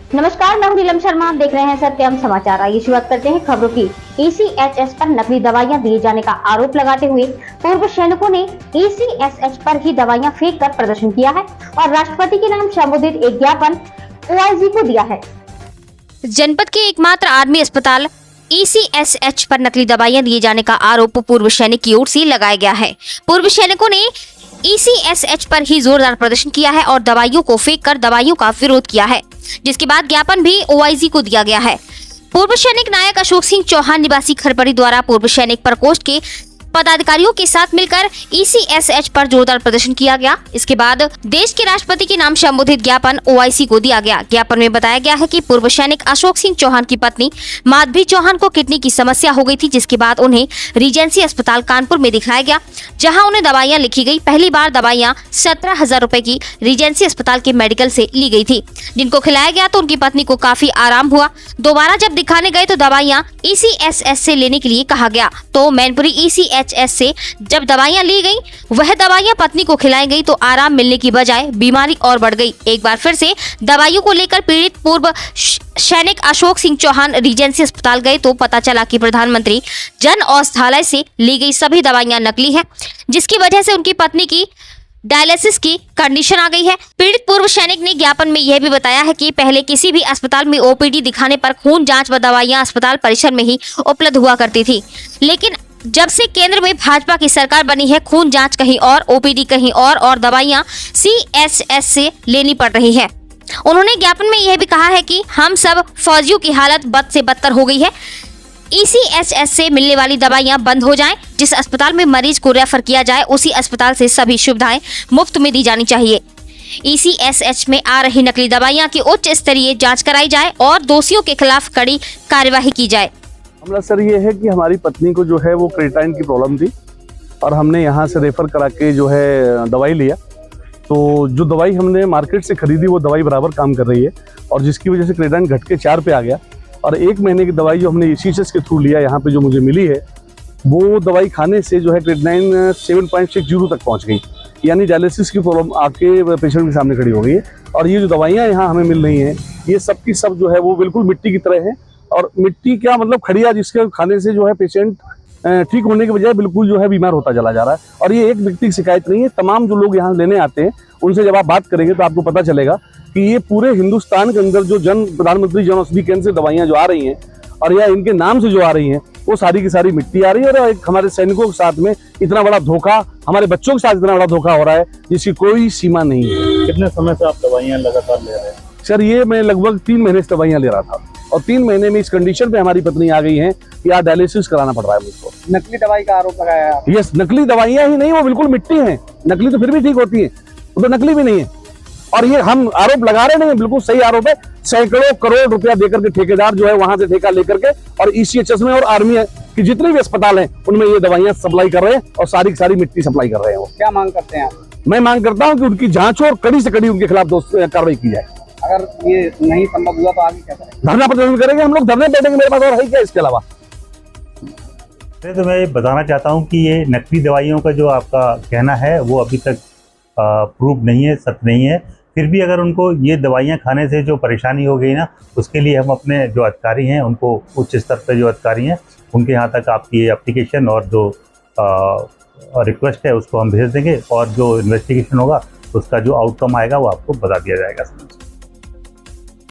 नमस्कार, मैं हूं नीलम शर्मा। आप देख रहे हैं सत्यम समाचार। आइए शुरुआत करते हैं खबरों की। ECHS पर नकली दवाइयां दिए जाने का आरोप लगाते हुए पूर्व सैनिकों ने ECHS पर ही दवाइयां फेंक कर प्रदर्शन किया है और राष्ट्रपति के नाम संबोधित एक ज्ञापन OIG को दिया है। जनपद के एकमात्र आर्मी अस्पताल ECHS पर नकली दवाइयां दिए जाने का आरोप पूर्व सैनिक की ओर से लगाया गया है। पूर्व सैनिकों ने ECHS पर ही जोरदार प्रदर्शन किया है और दवाइयों को फेंक कर दवाइयों का विरोध किया है, जिसके बाद ज्ञापन भी OIG को दिया गया है। पूर्व सैनिक नायक अशोक सिंह चौहान निवासी खरपड़ी द्वारा पूर्व सैनिक प्रकोष्ठ के पदाधिकारियों के साथ मिलकर ECHS पर जोरदार प्रदर्शन किया गया। इसके बाद देश के राष्ट्रपति के नाम संबोधित ज्ञापन OIC को दिया गया। ज्ञापन में बताया गया है कि पूर्व सैनिक अशोक सिंह चौहान की पत्नी माधवी चौहान को किडनी की समस्या हो गई थी, जिसके बाद उन्हें रीजेंसी अस्पताल कानपुर में दिखाया गया, जहां उन्हें दवाइयां लिखी गई। पहली बार दवाइयां 17,000 रुपए की रीजेंसी अस्पताल के मेडिकल से ली गई थी, जिनको खिलाया गया तो उनकी पत्नी को काफी आराम हुआ। दोबारा जब दिखाने गए तो दवाइयां ECHS से लेने के लिए कहा गया, तो मैनपुरी ECHS से जब दवाइयां ली गई, वह दवाइयां पत्नी को खिलाई गई तो आराम मिलने की बजाय बीमारी और बढ़ गई। एक बार फिर से दवाइयों को लेकर पीड़ित पूर्व सैनिक अशोक सिंह चौहान रीजेंसी अस्पताल गए तो पता चला कि प्रधानमंत्री जन औषधालय से ली गई सभी दवाइयां नकली हैं, जिसकी वजह से उनकी पत्नी की डायलिसिस की कंडीशन आ गई है। पीड़ित पूर्व सैनिक ने ज्ञापन में यह भी बताया है कि पहले किसी भी अस्पताल में OPD दिखाने पर खून जांच व दवाइयां अस्पताल परिसर में ही उपलब्ध हुआ करती थी, लेकिन जब से केंद्र में भाजपा की सरकार बनी है, खून जांच कहीं और, OPD कहीं और दवाइयां CHS से लेनी पड़ रही है। उन्होंने ज्ञापन में यह भी कहा है कि हम सब फौजियों की हालत बद से बदतर हो गई है। ECHS से मिलने वाली दवाइयां बंद हो जाएं। जिस अस्पताल में मरीज को रेफर किया जाए, उसी अस्पताल से सभी सुविधाएं मुफ्त में दी जानी चाहिए। ECHS में आ रही नकली दवाइयां की उच्च स्तरीय जांच कराई जाए और दोषियों के खिलाफ कड़ी कार्यवाही की जाए। मामला सर ये है कि हमारी पत्नी को जो है वो क्रेटाइन की प्रॉब्लम थी और हमने यहाँ से रेफर करा के जो है दवाई लिया, तो जो दवाई हमने मार्केट से खरीदी वो दवाई बराबर काम कर रही है और जिसकी वजह से क्रेटाइन घट के 4 पे आ गया। और 1 महीने की दवाई जो हमने ECHS के थ्रू लिया यहाँ पे जो मुझे मिली है, वो दवाई खाने से जो है क्रेटाइन 7.60 तक पहुँच गई, यानी डायलिसिस की प्रॉब्लम आके पेशेंट के सामने खड़ी हो गई है। और ये जो दवाइयाँ यहाँ हमें मिल रही हैं, ये सब की सब जो है वो बिल्कुल मिट्टी की तरह है। और मिट्टी क्या मतलब खड़िया, जिसके खाने से जो है पेशेंट ठीक होने के बजाय बिल्कुल जो है बीमार होता चला जा रहा है। और ये एक व्यक्ति की शिकायत नहीं है, तमाम जो लोग यहाँ लेने आते हैं उनसे जब आप बात करेंगे तो आपको पता चलेगा कि ये पूरे हिंदुस्तान के अंदर जो प्रधानमंत्री जन औषधि केंद्र से दवाइयाँ जो आ रही हैं और या इनके नाम से जो आ रही हैं, वो सारी की सारी मिट्टी आ रही है। और एक हमारे सैनिकों के साथ में इतना बड़ा धोखा, हमारे बच्चों के साथ इतना बड़ा धोखा हो रहा है जिसकी कोई सीमा नहीं है। कितने समय से आप दवाइयाँ लगातार ले रहे हैं? सर ये मैं लगभग 3 महीने से दवाइयाँ ले रहा था और 3 महीने में इस कंडीशन पे हमारी पत्नी आ गई है कि यार डायलिसिस कराना पड़ रहा है मुझको। नकली दवाई का आरोप लगाया है। यस, नकली दवाइयाँ ही नहीं, वो बिल्कुल मिट्टी है। नकली तो फिर भी ठीक होती है, वो तो नकली भी नहीं है। और ये हम आरोप लगा रहे नहीं, बिल्कुल सही आरोप है। सैकड़ों करोड़ रुपया देकर के ठेकेदार जो है वहां से ठेका लेकर के और ECHS में और आर्मी की जितने भी अस्पताल हैं उनमें ये दवाइयां सप्लाई कर रहे हैं और सारी की सारी मिट्टी सप्लाई कर रहे हैं। क्या मांग करते हैं आप? मैं मांग करता हूँ कि उनकी जांच हो और कड़ी से कड़ी उनके खिलाफ कार्रवाई की जाए। अगर ये नहीं संभव हुआ तो आगे क्या करेंगे? धरना प्रदर्शन करेंगे हम लोग, धरने बैठेंगे, मेरे पास और है क्या इसके अलावा। तो मैं ये बताना चाहता हूँ कि ये नकली दवाइयों का जो आपका कहना है वो अभी तक प्रूव नहीं है, सत्य नहीं है। फिर भी अगर उनको ये दवाइयाँ खाने से जो परेशानी हो गई ना, उसके लिए हम अपने जो अधिकारी हैं उनको, उच्च स्तर पर जो अधिकारी हैं उनके यहाँ तक आपकी ये एप्लीकेशन और जो रिक्वेस्ट है उसको हम भेज देंगे और जो इन्वेस्टिगेशन होगा उसका जो आउटकम आएगा वो आपको बता दिया जाएगा।